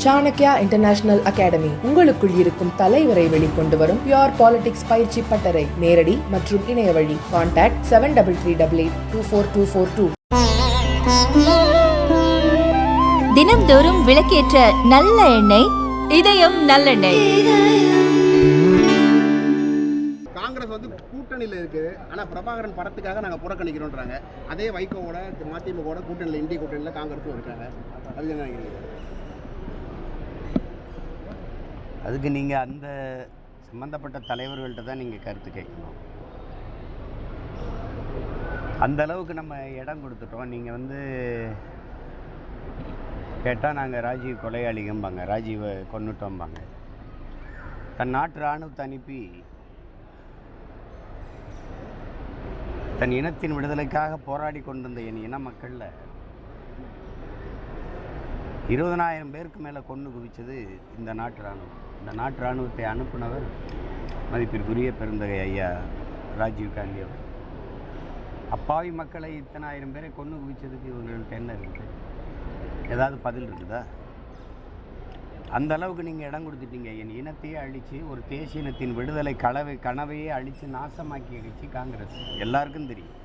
Chanakya international academy உங்களுக்குள் இருக்கும் தலைவரை வெளிக்கொண்டு வரும் பியூர் பாலிடிக்ஸ் பயிற்சி பட்டறை. நேரடி மற்றும் இணைய வழி. கான்டாக்ட் 7338242242. தினம்தோறும் விளக்கேற்ற நல்ல எண்ணெய் இதயம் நல்லெண்ணெய். காங்கிரஸ் கூட்டணியில் இருக்குது. ஆனால் பிரபாகரன் படத்துக்காக நாங்கள் புறக்கணிக்கிறோன்றாங்க. அதே வைகோவோட மதிமுகவோட கூட்டணியில் இந்திய கூட்டணியில் காங்கிரஸும் இருக்காங்க. அது என்ன நினைக்கிறீங்க? அதுக்கு நீங்கள் அந்த சம்மந்தப்பட்ட தலைவர்கள்ட்ட தான் நீங்கள் கருத்து கேட்கணும். அந்த அளவுக்கு நம்ம இடம் கொடுத்துட்டோம். நீங்கள் கேட்டால் நாங்கள் ராஜீவ் கொலையாளிகம்பாங்க, ராஜீவை கொன்னுட்டோம்பாங்க. தன் நாட்டு இராணுவத்தை அனுப்பி தன் இனத்தின் விடுதலைக்காக போராடி கொண்டிருந்த என் இன மக்களில் 20,000 பேருக்கு மேலே கொண்டு குவிச்சது இந்த நாட்டு இராணுவம். இந்த நாட்டு இராணுவத்தை அனுப்புனவர் மதிப்பிற்குரிய பெருந்தகை ஐயா ராஜீவ் காந்தி அவர். அப்பாவி மக்களை இத்தனை ஆயிரம் பேரை கொண்டு குவிச்சதுக்கு இவங்கள்ட்ட என்ன இருக்குது? ஏதாவது பதில் இருக்குதா? அந்த அளவுக்கு நீங்கள் இடம் கொடுத்துட்டீங்க. என் இனத்தையே அழித்து ஒரு தேசிய இனத்தின் விடுதலை கனவையே அழித்து நாசமாக்கிய கட்சி காங்கிரஸ். எல்லாருக்கும் தெரியும்.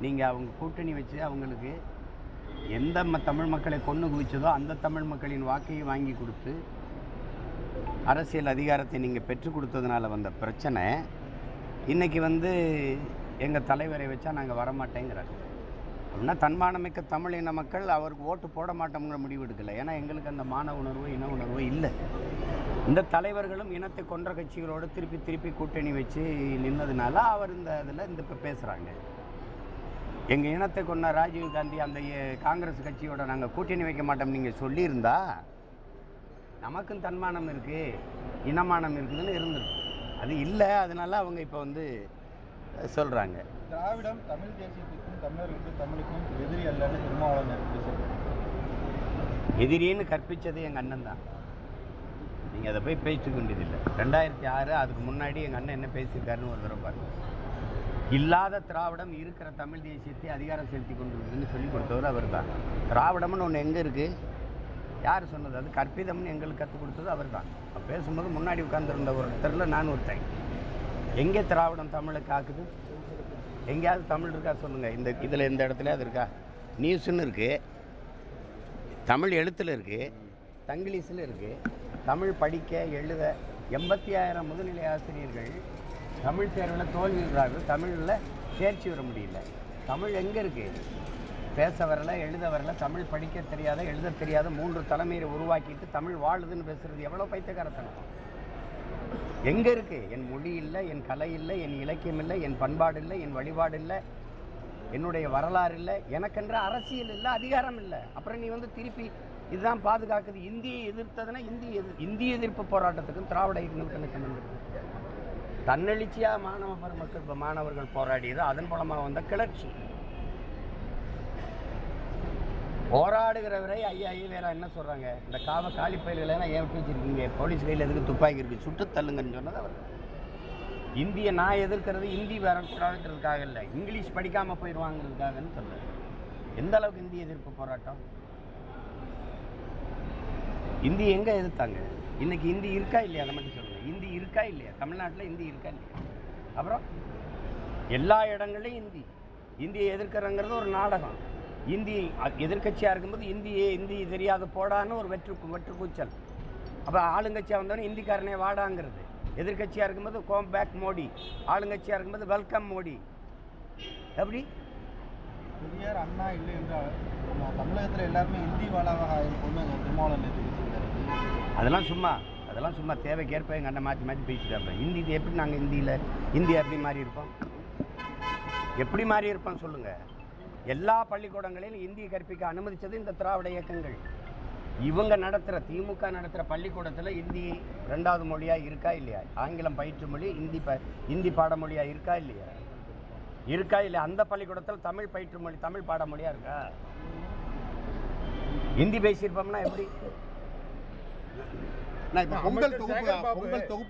நீங்கள் அவங்க கூட்டணி வச்சு அவங்களுக்கு எந்த தமிழ் மக்களை கொண்டு குவிச்சதோ அந்த தமிழ் மக்களின் வாக்கையை வாங்கி கொடுத்து அரசியல் அதிகாரத்தை நீங்கள் பெற்றுக் கொடுத்ததுனால வந்த பிரச்சனை. இன்றைக்கி எங்கள் தலைவரை வச்சா நாங்கள் வரமாட்டேங்கிறாங்க. அப்படின்னா தன்மானமிக்க தமிழ் இன மக்கள் அவருக்கு ஓட்டு போட மாட்டோங்கிற முடிவு எடுக்கலை. ஏன்னா எங்களுக்கு அந்த மான உணர்வோ இன உணர்வோ இல்லை. இந்த தலைவர்களும் இனத்தை கொன்ற கட்சிகளோடு திருப்பி கூட்டணி வச்சு நின்னதுனால அவர் இதில் இப்போ பேசுகிறாங்க. எங்கள் இனத்தை கொண்ட ராஜீவ் காந்தி அந்த காங்கிரஸ் கட்சியோட நாங்கள் கூட்டணி வைக்க மாட்டோம் நீங்கள் சொல்லியிருந்தா நமக்கும் தன்மானம் இருக்குது, இனமானம் இருக்குதுன்னு இருந்திருக்கும். அது இல்லை. அதனால அவங்க இப்போ சொல்கிறாங்க திராவிடம் தமிழ் தேசியத்துக்கும் தமிழர்களுக்கும் தமிழுக்கும் எதிரி அல்லன்னு திருமாவளவன் எதிரின்னு கற்பித்தது எங்கள் அண்ணன் தான். நீங்கள் அதை போய் பேசிக்க வேண்டியதில்லை. 2006 அதுக்கு முன்னாடி எங்கள் அண்ணன் என்ன பேசியிருக்காருன்னு ஒரு தடவை பாருங்க. இல்லாத திராவிடம் இருக்கிற தமிழ் தேசியத்தை அதிகாரம் செலுத்தி கொண்டிருக்குதுன்னு சொல்லி கொடுத்தவர் அவர் தான். திராவிடம்னு ஒன்று எங்கே இருக்குது? யார் சொன்னது? அது கற்பிதம்னு எங்களுக்கு கற்றுக் கொடுத்தது அவர் தான். பேசும்போது முன்னாடி உட்கார்ந்துருந்த ஒருத்தரில் நான் ஒருத்தன். எங்கே திராவிடம் தமிழுக்கு ஆக்குது? எங்கேயாவது தமிழ் இருக்கா சொல்லுங்கள். இதில் எந்த இடத்துல அது இருக்கா? நியூஸ்ன்னு இருக்குது, தமிழ் எழுத்தில் இருக்குது, தங்கிலீஷில் இருக்குது. தமிழ் படிக்க எழுத 80,000 முதுநிலை ஆசிரியர்கள் தமிழ் தேர்வில் தோல்வியுறார்கள். தமிழில் தேர்ச்சி வர முடியல. தமிழ் எங்கே இருக்குது? பேச வரல, எழுத வரல, தமிழ் படிக்க தெரியாத எழுத தெரியாத 3 தலைமையை உருவாக்கிட்டு தமிழ் வாழுதுன்னு பேசுகிறது எவ்வளோ பைத்தியக்காரத்தனம். எங்கே இருக்குது? என் மொழி இல்லை, என் கலை இல்லை, என் இலக்கியம் இல்லை, என் பண்பாடு இல்லை, என் வழிபாடு இல்லை, என்னுடைய வரலாறு இல்லை, எனக்கென்ற அரசியல் இல்லை, அதிகாரம் இல்லை. அப்புறம் நீ திருப்பி இதுதான் பாதுகாக்குது. இந்தியை எதிர்த்ததுன்னா இந்திய எதிர்ப்பு போராட்டத்துக்கும் திராவிட இயக்கங்களுக்கும் தன்னெழுச்சியாக மாணவர்கள் போராடியது அதன் மூலமாக வந்த கிளர்ச்சி. போராடுகிறவரை ஐயா வேற என்ன சொல்கிறாங்க? இந்த காலி பயிர்களெல்லாம் ஏன் வச்சிருக்கீங்க? போலீஸ் கையில் எதுக்கு துப்பாக்கி இருக்குது? சுட்டு தள்ளுங்கன்னு சொன்னது அவர். இந்தியை நான் எதிர்க்கிறது இந்தி வரக்கூடாதுன்றதுக்காக இல்லை, இங்கிலீஷ் படிக்காமல் போயிடுவாங்கிறதுக்காகன்னு சொல்கிறேன். எந்த அளவுக்கு இந்திய எதிர்ப்பு போராட்டம்? இந்தி எங்கே எதிர்த்தாங்க? இன்றைக்கி இந்தி இருக்கா இல்லையா? அதை மட்டும் சொல்லுங்கள். இந்தி இருக்கா இல்லையா? தமிழ்நாட்டில் இந்தி இருக்கா இல்லையா? அப்புறம் எல்லா இடங்கள்லையும் இந்தியை எதிர்க்கிறங்கிறது ஒரு நாடகம். இந்தி எதிர்கட்சியாக இருக்கும்போது இந்தி தெரியாத போடான்னு ஒரு வெற்றுக்கூச்சல். அப்போ ஆளுங்கட்சியாக வந்தோடனே இந்திக்காரனே வாடாங்கிறது. எதிர்கட்சியாக இருக்கும்போது கோம் பேக் மோடி, ஆளுங்கட்சியாக இருக்கும்போது வெல்கம் மோடி. எப்படி பெரியார் அண்ணா இல்லை என்றால் தமிழகத்தில் எல்லாருமே இந்தி வாழாக திருமாவளவன் அதெல்லாம் சும்மா தேவைக்கேற்ப எங்கள் அண்ணன் மாற்றி பேசிட்டாங்க. ஹிந்தி எப்படி நாங்கள் இந்தி எப்படி மாறி இருப்போம் சொல்லுங்கள். எல்லா பள்ளிக்கூடங்களிலும் இந்தியை கற்பிக்க அனுமதித்தது இந்த திராவிட இயக்கங்கள். இவங்க திமுக நடத்துகிற பள்ளிக்கூடத்தில் இந்தி 2வது மொழியாக இருக்கா இல்லையா? ஆங்கிலம் பயிற்று மொழி, இந்தி பாடமொழியாக இருக்கா இல்லையா? அந்த பள்ளிக்கூடத்தில் தமிழ் பயிற்று மொழி, தமிழ் பாடமொழியாக இருக்கா? இந்தி பேசியிருப்போம்னா எப்படி? பொங்கல் தொகுப்பு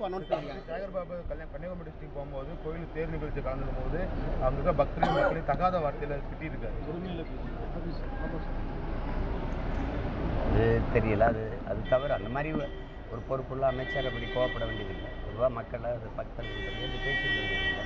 அனௌன்ஸ் பண்ணிருக்காங்க. சேகர் பாபு கன்னியாகுமரி டிஸ்ட்ரிக்ட் போகும்போது கோயில் தேர் நிகழ்ச்சி கலந்துக்கும் போது அவங்க பக்தர்கள் மக்களை தகாத வார்த்தையில் திட்டிருக்காரு. அது தெரியல. அது தவிர அந்த மாதிரி ஒரு பொறுப்புள்ள அமைச்சர் அப்படி கோவப்பட வேண்டியதில்லை. பொதுவாக மக்களை அது பக்தர்கள் அது பேசிட்டு வேண்டியதில்லை.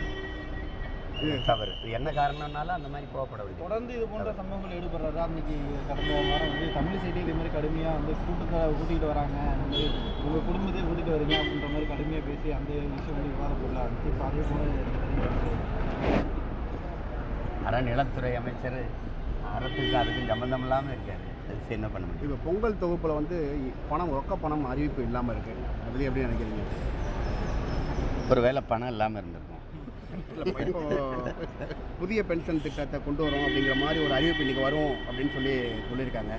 இது தவறு. இது என்ன காரணம்னாலும் அந்த மாதிரி கோவப்பட வேண்டியது. தொடர்ந்து இது போன்ற சம்பவங்கள் ஈடுபடுறாரு. அன்னைக்கு கடந்த வாரம் வந்து தமிழ் செய்தியில் இது மாதிரி கடுமையாக வந்து கூட்டிகிட்டு வராங்க, அந்த மாதிரி உங்கள் குடும்பத்தையே கூட்டிகிட்டு வரீங்க அப்படின்ற மாதிரி கடுமையாக பேசி அந்த விஷயம் வந்து விவாத பொருளாக இருந்துச்சு. இப்போ அதே போல் அறநிலத்துறை அமைச்சர் அறத்துக்கு அதுக்கும் சம்பந்தம் இல்லாமல் இருக்காரு. அது என்ன பண்ண முடியும்? இப்போ பொங்கல் தொகுப்பில் வந்து ரொக்க பணம் அறிவிப்பு இல்லாமல் இருக்குது. அப்படி எப்படி நினைக்கிறீங்க? ஒரு வேளை பணம் இல்லாமல் இருந்திருக்கும். இப்போ புதிய பென்ஷன் திட்டத்தை கொண்டு வரோம் அப்படிங்கிற மாதிரி ஒரு அறிவிப்பு இன்றைக்கி வரும் அப்படின்னு சொல்லியிருக்காங்க.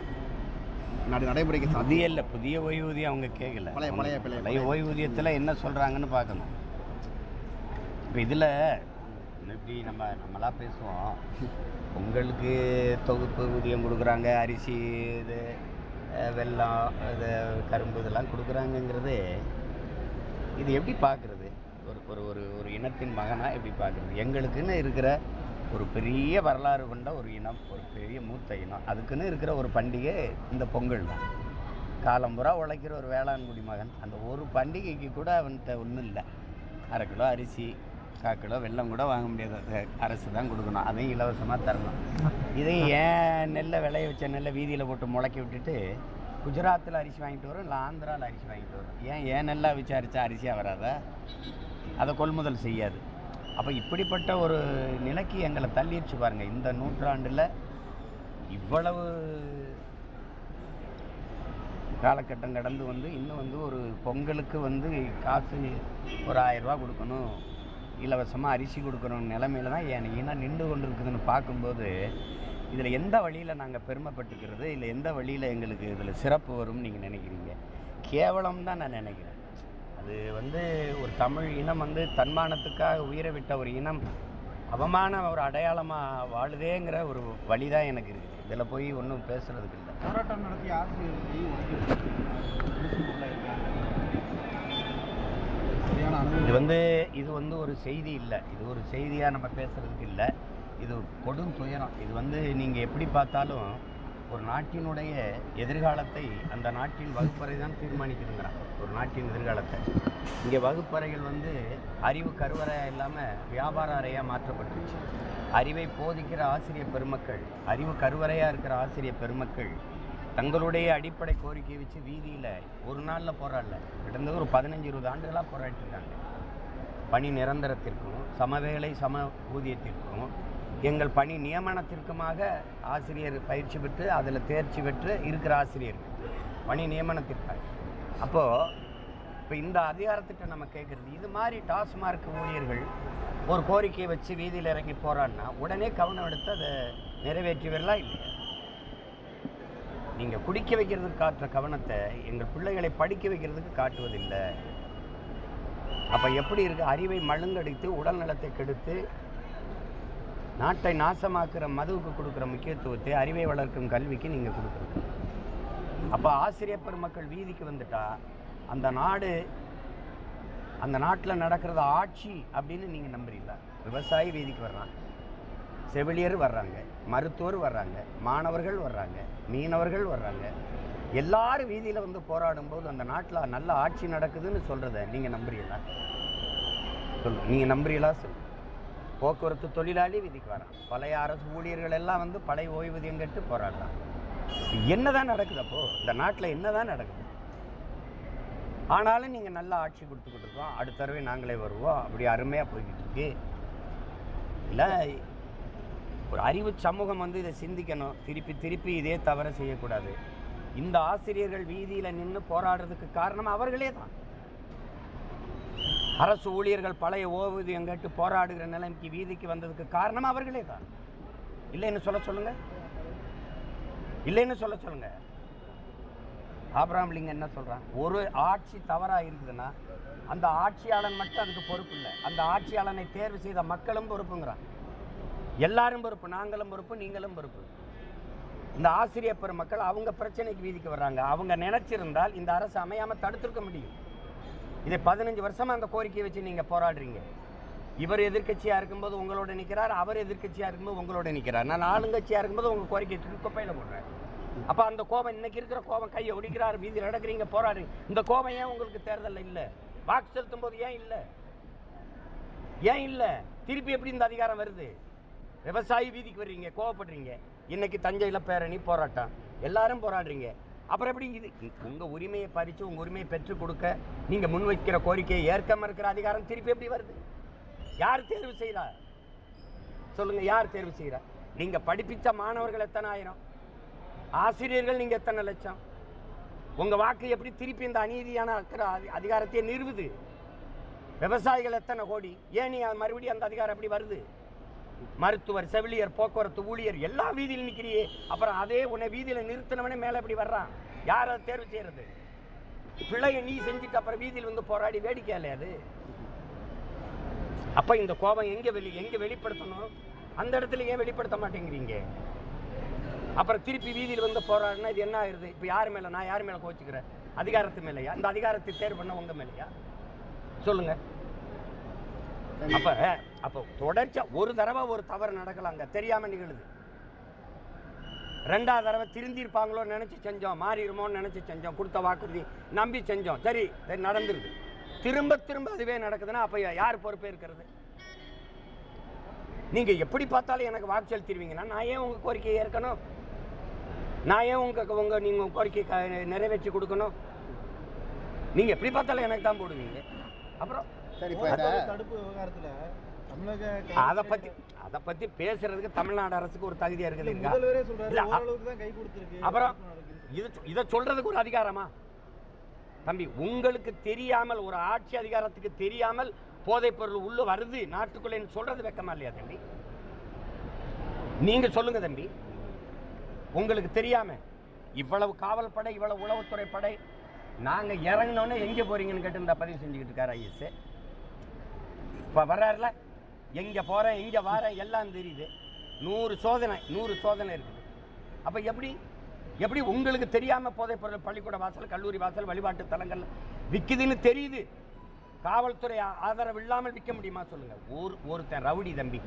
நடைமுறைக்கு புதிய இல்லை, புதிய ஓய்வூதியம் அவங்க கேட்கல. பழைய ஓய்வூதியத்தில் என்ன சொல்கிறாங்கன்னு பார்க்கணும். இப்போ இதில் இப்படி நம்மளாக பேசுவோம். உங்களுக்கு தொகுப்பு ஊதியம் கொடுக்குறாங்க, அரிசி இது வெல்லம் இது கரும்பு இதெல்லாம் கொடுக்குறாங்கங்கிறது இது எப்படி பார்க்குறது? ஒரு இனத்தின் மகனாக எப்படி பார்க்குறது? எங்களுக்குன்னு இருக்கிற ஒரு பெரிய வரலாறு கொண்ட ஒரு இனம், ஒரு பெரிய மூத்த இனம், அதுக்குன்னு இருக்கிற ஒரு பண்டிகை இந்த பொங்கல் தான். காலம்புறா உழைக்கிற ஒரு வேளாண்குடி மகன், அந்த ஒரு பண்டிகைக்கு கூட அவன்கிட்ட ஒன்றும் இல்லை. 1/2 கிலோ அரிசி 1/4 கிலோ வெல்லம் கூட வாங்க முடியாது. அரசு தான் கொடுக்கணும், அதையும் இலவசமாக தரணும். இதையும் ஏன் நெல்லை விளைய வச்ச நெல்லை வீதியில் போட்டு முளைக்க விட்டுட்டு குஜராத்தில் அரிசி வாங்கிட்டு வரும், இல்லை ஆந்திராவில் அரிசி வாங்கிட்டு வரும். ஏன் நெல்லா விசாரித்தா அரிசியாக வராதா? அதை கொள்முதல் செய்யாது. அப்போ இப்படிப்பட்ட ஒரு நிலைக்கு எங்களை தள்ளிடுச்சு பாருங்கள். இந்த நூற்றாண்டில் இவ்வளவு காலகட்டம் கடந்து வந்து இன்னும் வந்து ஒரு பொங்கலுக்கு வந்து காசு ஒரு 1000 ரூபா கொடுக்கணும், இலவசமாக அரிசி கொடுக்கணும் நிலைமையில தான் ஏன்னா நின்று கொண்டு இருக்குதுன்னு பார்க்கும்போது இதில் எந்த வழியில் நாங்கள் பெருமைப்பட்டுக்கிறது, இல்லை எந்த வழியில் எங்களுக்கு இதில் சிறப்பு வரும்னு நீங்கள் நினைக்கிறீங்க? கேவலம் தான் நான் நினைக்கிறேன். அது வந்து ஒரு தமிழ் இனம் வந்து தன்மானத்துக்காக உயிரை விட்ட ஒரு இனம் அவமான ஒரு அடையாளமாக வாழுதேங்கிற ஒரு வழி தான் எனக்கு இருக்குது. இதில் போய் ஒன்றும் பேசுகிறதுக்கு இல்லை. போராட்டம் நடத்தி ஆசிரியர்களை இது வந்து ஒரு செய்தி இல்லை, இது ஒரு செய்தியாக நம்ம பேசுகிறதுக்கு இல்லை. இது கொடும் துயரம். இது வந்து நீங்கள் எப்படி பார்த்தாலும் ஒரு நாட்டினுடைய எதிர்காலத்தை அந்த நாட்டின் வகுப்பறை தான் தீர்மானிக்குதுங்கிறான். ஒரு நாட்டின் எதிர்காலத்தை இங்கே வகுப்பறைகள் வந்து அறிவு கருவறையாக இல்லாமல் வியாபார அறையாக மாற்றப்பட்டுருச்சு. அறிவை போதிக்கிற ஆசிரியர் பெருமக்கள், அறிவு கருவறையாக இருக்கிற ஆசிரியர் பெருமக்கள் தங்களுடைய அடிப்படை கோரிக்கையை வச்சு வீதியில் ஒரு நாளில் போராடல, கிட்டத்தட்ட ஒரு 15-20 ஆண்டுகளாக போராடிட்டுருக்காங்க. பணி நிரந்தரத்திற்கும் சமவேளை சம ஊதியத்திற்கும் எங்கள் பணி நியமனத்திற்குமாக ஆசிரியர் பயிற்சி பெற்று அதில் தேர்ச்சி பெற்று இருக்கிற ஆசிரியர்கள் பணி நியமனத்திற்காக. அப்போது இப்போ இந்த அதிகாரத்திட்ட நம்ம கேட்குறது, இது மாதிரி டாஸ்மார்க் ஊழியர்கள் ஒரு கோரிக்கையை வச்சு வீதியில் இறங்கி போராடினா உடனே கவனம் எடுத்து அதை நிறைவேற்றியவர்களா இல்லையா? நீங்கள் குடிக்க வைக்கிறதுக்கு காட்டுற கவனத்தை எங்கள் பிள்ளைகளை படிக்க வைக்கிறதுக்கு காட்டுவதில்லை. அப்போ எப்படி இருக்குது? அறிவை மழுங்கடித்து உடல் நலத்தை கெடுத்து நாட்டை நாசமாக்குற மதுவுக்கு கொடுக்குற முக்கியத்துவத்தை அறிவை வளர்க்கும் கல்விக்கு நீங்கள் கொடுக்குறது. அப்போ ஆசிரியர் பெருமக்கள் வீதிக்கு வந்துட்டா அந்த நாட்டில் நடக்கிறது ஆட்சி அப்படின்னு நீங்கள் நம்புறீங்களா? விவசாயி வீதிக்கு வர்றான், செவிலியர் வர்றாங்க, மருத்துவர் வர்றாங்க, மாணவர்கள் வர்றாங்க, மீனவர்கள் வர்றாங்க, எல்லாரும் வீதியில் வந்து போராடும்போது அந்த நாட்டில் நல்ல ஆட்சி நடக்குதுன்னு சொல்கிறத நீங்கள் நம்புறீங்களா? நீங்கள் நம்புறீங்களா? சொல்லு. போக்குவரத்து தொழிலாளி வீதிக்கு வரான், பழைய அரசு ஊழியர்கள் எல்லாம் வந்து பழைய ஓய்வூதியம் கேட்டு போராடுறான். என்னதான் நடக்குது? அப்போது இந்த நாட்டில் என்னதான் நடக்குது? ஆனாலும் நீங்கள் நல்லா ஆட்சி கொடுத்துக்கிட்டு இருக்கோம், அடுத்த தடவை நாங்களே வருவோம், அப்படி அருமையாக போய்கிட்டு இருக்கு. இல்லை, ஒரு அறிவு சமூகம் வந்து இதை சிந்திக்கணும். திருப்பி இதே தவற செய்யக்கூடாது. இந்த ஆசிரியர்கள் வீதியில் நின்று போராடுறதுக்கு காரணம் அவர்களே தான். அரசு ஊழியர்கள் பழைய ஓய்வூதியம் கேட்டு போராடுகிற நிலைமைக்கு வீதிக்கு வந்ததுக்கு காரணம் அவர்களே தான். இல்லைன்னு சொல்ல சொல்லுங்க. ஆபிரகாம் லிங்கன் என்ன சொல்கிறான்? ஒரு ஆட்சி தவறாக இருக்குதுன்னா அந்த ஆட்சியாளன் மட்டும் அதுக்கு பொறுப்பு இல்லை, அந்த ஆட்சியாளனை தேர்வு செய்த மக்களும் பொறுப்புங்கிறான். எல்லாரும் பொறுப்பு, நாங்களும் பொறுப்பு, நீங்களும் பொறுப்பு. இந்த ஆசிரியர் பெருமக்கள் அவங்க பிரச்சனைக்கு வீதிக்கு வர்றாங்க. அவங்க நினைச்சிருந்தால் இந்த அரசு அமையாமல் தடுத்திருக்க முடியும். இதை 15 வருஷமாக அந்த கோரிக்கையை வச்சு நீங்கள் போராடுறீங்க. இவர் எதிர்க்கட்சியாக இருக்கும்போது உங்களோட நிற்கிறார், அவர் எதிர்க்கட்சியாக இருக்கும்போது உங்களோட நிற்கிறார். நான் ஆளுங்கட்சியாக இருக்கும்போது உங்கள் கோரிக்கை குப்பையில் போடுறேன். அப்ப அந்த கோபம், இன்னைக்கு இருக்கிற கோபம், கையை ஒடிக்கிறார், வீதியில் நடக்கிறீங்க, போராடுறீங்க, இந்த கோபம் ஏன் உங்களுக்கு தேர்தலில் இல்லை? வாக்கு செலுத்தும் போது ஏன் இல்லை? ஏன் இல்லை? திருப்பி எப்படி இந்த அதிகாரம் வருது? விவசாயி வீதிக்கு வர்றீங்க, கோவப்படுறீங்க. இன்னைக்கு தஞ்சையில் பேரணி, போராட்டம், எல்லாரும் போராடுறீங்க. அப்புறம் எப்படி இது உங்க உரிமையை பறித்து உங்க உரிமையை பெற்றுக் கொடுக்க நீங்க முன்வைக்கிற கோரிக்கையை ஏற்க மறுக்கிற அதிகாரம் திருப்பி எப்படி வருது? யார் தேர்வு செய்யறா சொல்லுங்க? யார் தேர்வு செய்யறா? நீங்க படிப்பிச்ச மாணவர்கள் எத்தனை ஆயிரம், ஆசிரியர்கள் நீங்க எத்தனை லட்சம்? உங்க வாக்கு எப்படி திருப்பி இந்த அநீதியான அதிகாரத்தை நிறுவுது? விவசாயிகள் எத்தனை கோடி, ஏன் நீ மறுபடியும் அந்த அதிகாரம் எப்படி வருது? மருத்துவர், செவிலியர், போக்குவரத்து ஊழியர் எல்லாம் வீதியில் நிற்கிறியே, அப்புறம் அதே உன்னை வீதியில் நிறுத்தினவனே மேலே எப்படி வர்றான்? யார் அதை தேர்வு செய்யறது? பிள்ளைய நீ செஞ்சுட்டு அப்புறம் வீதியில் வந்து போராடி வேடிக்கை இல்லையா அது? அப்ப இந்த கோபம் எங்க வெளிப்படுத்தணும்? அந்த இடத்துல ஏன் வெளிப்படுத்த மாட்டேங்கிறீங்க? அப்புறம் திருப்பி வீதியில் வந்து போராடினா இது என்ன ஆயிருது? இப்ப யார் மேல, நான் யார் மேல கோச்சுக்கிறேன்? அதிகாரத்து மேலையா? இந்த அதிகாரத்தை தேர்வு பண்ண உங்க மேலையா? சொல்லுங்க. அப்ப தொடர்ச்சியா ஒரு தடவை ஒரு தவறு நடக்கலாங்க, தெரியாம நிகழுது. ரெண்டாவது தடவை திருந்திருப்பாங்களோ நினைச்சு செஞ்சோம், மாறிடுமோன்னு நினைச்சு செஞ்சோம், கொடுத்த வாக்குறுதி நம்பி செஞ்சோம், சரி நடந்துருது. திரும்ப திரும்ப அதுவே நடக்குதுன்னா அப்ப யார் பொறுப்பே இருக்கிறது? நீங்க எப்படி பார்த்தாலும் எனக்கு வாக்கு செலுத்திடுவீங்கன்னா நான் ஏன் உங்க கோரிக்கையை ஏற்கணும்? நான் ஏன் நீங்க கோரிக்கை நிறைவேற்றி கொடுக்கணும்? நீங்க எப்படி பார்த்தாலும் எனக்கு தான் போடுவீங்க. அப்புறம் தடுப்பு விவகாரத்துல அதை பத்தி பேசுறதுக்கு தமிழ்நாடு அரசுக்கு ஒரு தகுதியா இருக்குது. அப்புறம் இதை சொல்றதுக்கு ஒரு அதிகாரமா தம்பி? உங்களுக்கு தெரியாமல், ஒரு ஆட்சி அதிகாரத்துக்கு தெரியாமல் போதைப் பொருள் உள்ள வருது நாட்டுக்குள்ள சொல்றது வெக்கமா இல்லையா தம்பி? நீங்க சொல்லுங்க தம்பி. உங்களுக்கு தெரியாம இவ்வளவு காவல் படை, இவ்வளவு உளவுத்துறை படை, நாங்க இறங்கினோன்னே எங்க போறீங்கன்னு கேட்டு இந்த பதிவு செஞ்சுக்கிட்டு இருக்காரு ஐஎஸ். இப்ப வர்றாருல, எங்க போறேன் எங்க வாரேன் எல்லாம் தெரியுது. 100 சோதனை இருக்குது. அப்ப எப்படி உங்களுக்கு தெரியாம போதைப் பொருள் பள்ளிக்கூட வாசல், கல்லூரி வாசல், வழிபாட்டு தலங்கள் விக்குதுன்னு தெரியுது? காவல்துறை ஆதரவு இல்லாமல் விற்க முடியுமா சொல்லுங்க? ஒருத்தன் ரவுடி தம்பி,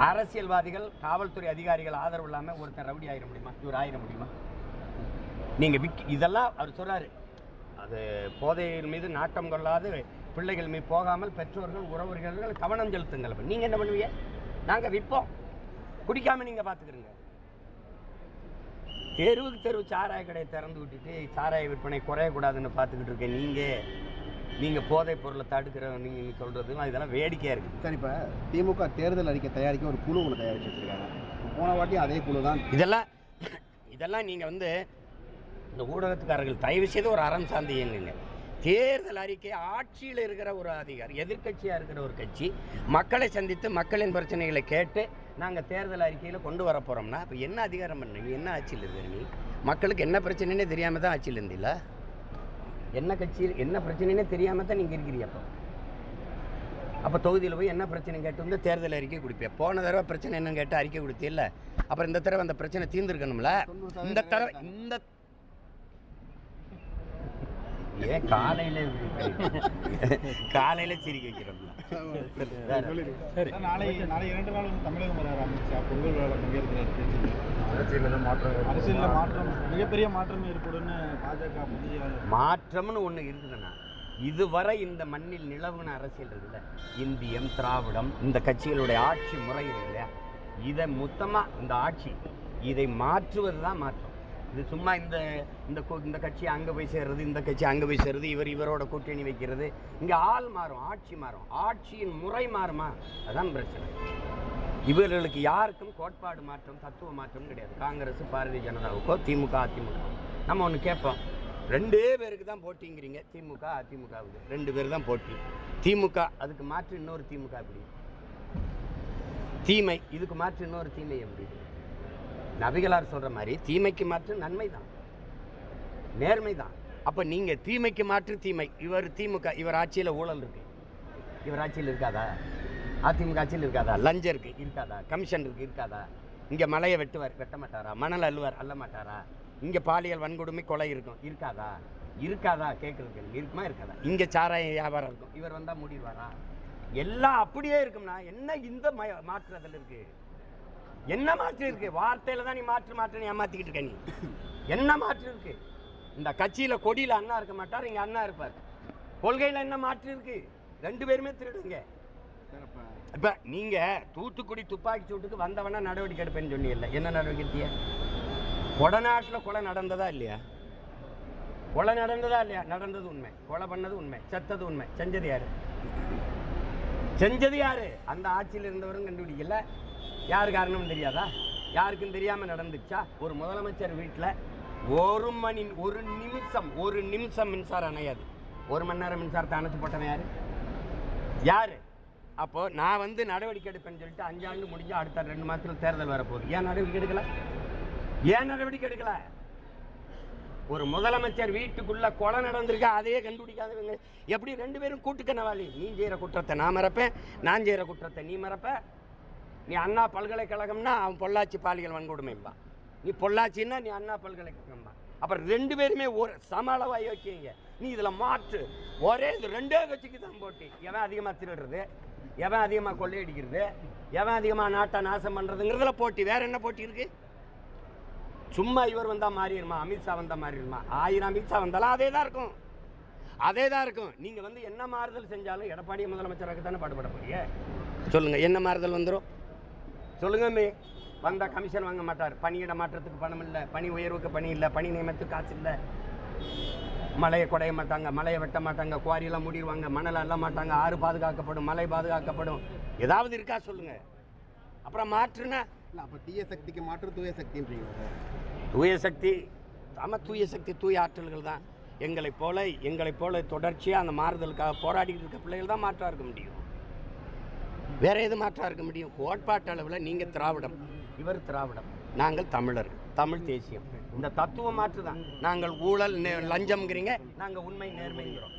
அரசியல்வாதிகள், காவல்துறை அதிகாரிகள் ஆதரவு இல்லாம ஒருத்தன் ரவுடி ஆயிட முடியுமா? இவர் ஆயிட முடியுமா? நீங்க இதெல்லாம் அவர் சொல்றாரு, அது போதையின் மீது நாட்டம் கொள்ளாது பிள்ளைகள் மீது போகாமல் பெற்றோர்கள், உறவுகள் கவனம் செலுத்துங்கள். நீங்க என்ன பண்ணுவீங்க? நாங்க விற்போம், குடிக்காம நீங்க பாத்துக்கிறீங்க. தெருவு சாராய கடையை திறந்து விட்டுட்டு சாராய விற்பனை குறையக்கூடாதுன்னு பார்த்துக்கிட்டு இருக்கேன். நீங்க போதைப் பொருளை தடுக்கிற நீங்க சொல்றது இதெல்லாம் வேடிக்கையா இருக்கு. சார், இப்ப திமுக தேர்தல் அறிக்கை தயாரிக்க ஒரு குழு ஒன்று தயாரிச்சு வச்சிருக்காங்க. போன வாட்டி அதே குழு தான். இதெல்லாம் நீங்க இந்த ஊடகத்துக்காரர்கள் தயவு செய்து ஒரு அறம் சார்ந்து இயங்குங்க. தேர்தல் அறிக்கை ஆட்சியில் இருக்கிற ஒரு அதிகாரி, எதிர்கட்சியாக இருக்கிற ஒரு கட்சி மக்களை சந்தித்து மக்களின் பிரச்சனைகளை கேட்டு நாங்கள் தேர்தல் அறிக்கையில் கொண்டு வர போகிறோம்னா இப்போ என்ன அதிகாரம் பண்ண? நீ என்ன ஆட்சியில் இருக்கிற? நீ மக்களுக்கு என்ன பிரச்சனைன்னே தெரியாமல் தான் ஆட்சியில் இருந்தில்ல? என்ன கட்சியில் என்ன பிரச்சனைன்னே தெரியாமல் தான் நீங்கள் இருக்கிறீ. அப்போ தொகுதியில் போய் என்ன பிரச்சனை கேட்டு தேர்தல் அறிக்கை கொடுப்பேன். போன தடவை பிரச்சனை என்னன்னு கேட்டு அறிக்கை கொடுத்தில்ல, அப்புறம் இந்த தடவை அந்த பிரச்சனை தீர்ந்துருக்கணும்ல. இந்த தடவை ஏன் காலையில சிரிக்க வைக்கிறோம். நாளை 2 நாள் தமிழகம் வர ஆரம்பிச்சு பொங்கல் விழாவில் பங்கேற்கிறார். அரசியலில் மாற்றம், மிகப்பெரிய மாற்றம் ஏற்படும்னு பாஜக மாற்றம்னு ஒண்ணு இருக்குதுன்னா, இதுவரை இந்த மண்ணில் நிலவுன அரசியல் இருக்குல்ல, இந்தியம், திராவிடம், இந்த கட்சிகளுடைய ஆட்சி முறை இருக்கு இல்லையா, இதை மொத்தமா இந்த ஆட்சி இதை மாற்றுவது தான் மாற்றம். இது சும்மா இந்த கட்சி அங்கே போய் சேர்றது, இந்த கட்சி அங்கே போய் சேர்றது, இவரோட கூட்டணி வைக்கிறது. இங்கே ஆள் மாறும், ஆட்சி மாறும், ஆட்சியின் முறை மாறுமா? அதான் பிரச்சனை. இவர்களுக்கு யாருக்கும் கோட்பாடு மாற்றம், தத்துவ மாற்றம் கிடையாது. காங்கிரஸ், பாரதிய ஜனதாவுக்கோ, திமுக, அதிமுக. நம்ம ஒன்று கேட்போம், 2 பேருக்கு தான் போட்டிங்கிறீங்க. திமுக, அதிமுகவுக்கு 2 பேர் தான் போட்டி. திமுக அதுக்கு மாற்று இன்னொரு திமுக எப்படி? தீமை இதுக்கு மாற்று இன்னொரு தீமை எப்படி? நபிகளார் சொல்ற மாதிரி தீமைக்கு மாற்று நன்மை தான், நேர்மை தான். அப்ப நீங்க தீமைக்கு மாற்று தீமை. இவர் திமுக, இவர் ஆட்சியில ஊழல் இருக்கு, இவர் ஆட்சியில் இருக்காதா? அதிமுக ஆட்சியில் இருக்காதா? லஞ்சம் இருக்கு, இருக்காதா? கமிஷன் இருக்கு, இருக்காதா? இங்க மலையை வெட்ட மாட்டாரா? மணல் அள்ள மாட்டாரா? இங்க பாலியல் வன்கொடுமை, கொலை இருக்கும், இருக்காதா? கேட்கறதுக்கு இருக்குமா, இருக்காதா? இங்க சாராய வியாபாரம் இருக்கும், இவர் வந்தா மூடிடுவாரா? எல்லாம் அப்படியே இருக்கும்னா என்ன இந்த மாற்றுறதுல இருக்கு? என்ன மாற்று இருக்கு? வார்த்தையில தான் நீ மாற்று ஏமாத்திக்கிட்டு இருக்க நீ. என்ன மாற்று இருக்கு? இந்த கட்சியில் கொடியில் அண்ணா இருக்க மாட்டார், இங்கே அண்ணா இருப்பார். கொள்கையில் என்ன மாற்று இருக்கு? 2 பேருமே திருடுங்க. இப்போ நீங்கள் தூத்துக்குடி துப்பாக்கி சூட்டுக்கு வந்தவனா நடவடிக்கை எடுப்பேன்னு சொன்னீங்கல்ல, என்ன நடவடிக்கை எடுத்தீங்க? கொடநாட்டில் கொலை நடந்ததா இல்லையா? கொலை நடந்ததா இல்லையா? நடந்தது உண்மை, கொலை பண்ணது உண்மை, செத்தது உண்மை. செஞ்சது யாரு? செஞ்சது யாரு? அந்த ஆட்சியில் இருந்தவரும் கண்டுபிடிக்கல. யாரு காரணம் தெரியாதா? யாருக்கும் தெரியாம நடந்துச்சா? ஒரு முதலமைச்சர் வீட்டில் ஒரு நிமிஷம் மின்சாரம் அணையாது. 1 மணி நேரம் மின்சாரத்தை அணைச்சு போட்டவன் யாரு? யாரு? அப்போ நான் வந்து நடவடிக்கை எடுப்பேன்னு சொல்லிட்டு 5 ஆண்டு முடிஞ்சு அடுத்த 2 மாதத்தில் தேர்தல் வரப்போகுது. ஏன் நடவடிக்கை எடுக்கல? ஏன் நடவடிக்கை எடுக்கல? ஒரு முதலமைச்சர் வீட்டுக்குள்ள கொலை நடந்திருக்க அதையே கண்டுபிடிக்காதவங்க எப்படி 2 பேரும் கூட்டுக்கணவாளி? நீ செய்கிற குற்றத்தை நான் மறப்பேன், நான் செய்கிற குற்றத்தை நீ மறப்ப. நீ அண்ணா பல்கலைக்கழகம்னா அவன் பொள்ளாச்சி பாலியல் வன்கொடுமைம்பா, நீ பொள்ளாச்சின்னா நீ அண்ணா பல்கலைக்கழகம்பா. அப்புறம் 2 பேருமே ஒரு சம அளவா யோக்கியங்க. நீ இதில் மாற்று ஒரே இது 2 கட்சிக்கு தான் போட்டி. எவன் அதிகமாக திருடுறது, எவன் அதிகமாக கொள்ளையடிக்கிறது, எவன் அதிகமாக நாட்டை நாசம் பண்ணுறதுங்கிறதுல போட்டி. வேற என்ன போட்டி இருக்கு? சும்மா இவர் வந்தால் மாறிடுமா, அமித்ஷா வந்தால் மாறிடுமா? 1000 அமித்ஷா வந்தாலும் அதே தான் இருக்கும், அதே தான் இருக்கும். நீங்கள் வந்து என்ன மாறுதல் செஞ்சாலும் எடப்பாடி முதலமைச்சராக தானே பாடுபட போறீங்க. சொல்லுங்கள், என்ன மாறுதல் வந்துடும் சொல்லுங்க. வந்தா கமிஷன் வாங்க மாட்டார், பணியிட மாற்றத்துக்கு பணம் இல்லை, பணி உயர்வுக்கு பணி இல்லை, பணி நியமனத்துக்கு காசு இல்லை, மலையை குடைய மாட்டாங்க, மலையை வெட்ட மாட்டாங்க, குவாரியெல்லாம் மூடிடுவாங்க, மணலை அள்ள மாட்டாங்க, ஆறு பாதுகாக்கப்படும், மலை பாதுகாக்கப்படும். ஏதாவது இருக்கா சொல்லுங்க. அப்புறம் மாற்றுனா இல்லை, அப்போ தீய சக்திக்கு மாற்று தூய சக்தின்றீங்க. தூய சக்தி, ஆமாம், தூய சக்தி தூய ஆற்றல்கள் தான். எங்களைப் போல தொடர்ச்சியாக அந்த மாறுதலுக்காக போராடிக்கிட்டு இருக்க பிள்ளைகள் தான் மாற்றா இருக்க முடியும். வேற எது மாற்றா இருக்க முடியும்? கோட்பாட்டு அளவில் நீங்கள் திராவிடம், இவர் திராவிடம், நாங்கள் தமிழர், தமிழ் தேசியம். இந்த தத்துவ மாற்று தான். நாங்கள் ஊழல் லஞ்சம்ங்கிறீங்க, நாங்கள் உண்மை நேர்மைங்கிறோம்.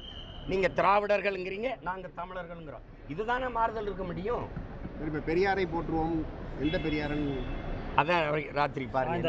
நீங்கள் திராவிடர்கள்ங்கிறீங்க, நாங்கள் தமிழர்கள்ங்கிறோம். இதுதானே மாறுதல் இருக்க முடியும். இப்போ பெரியாரை போற்றுவோம், எந்த பெரியாரன்? அதான் ராத்திரி பாருங்க.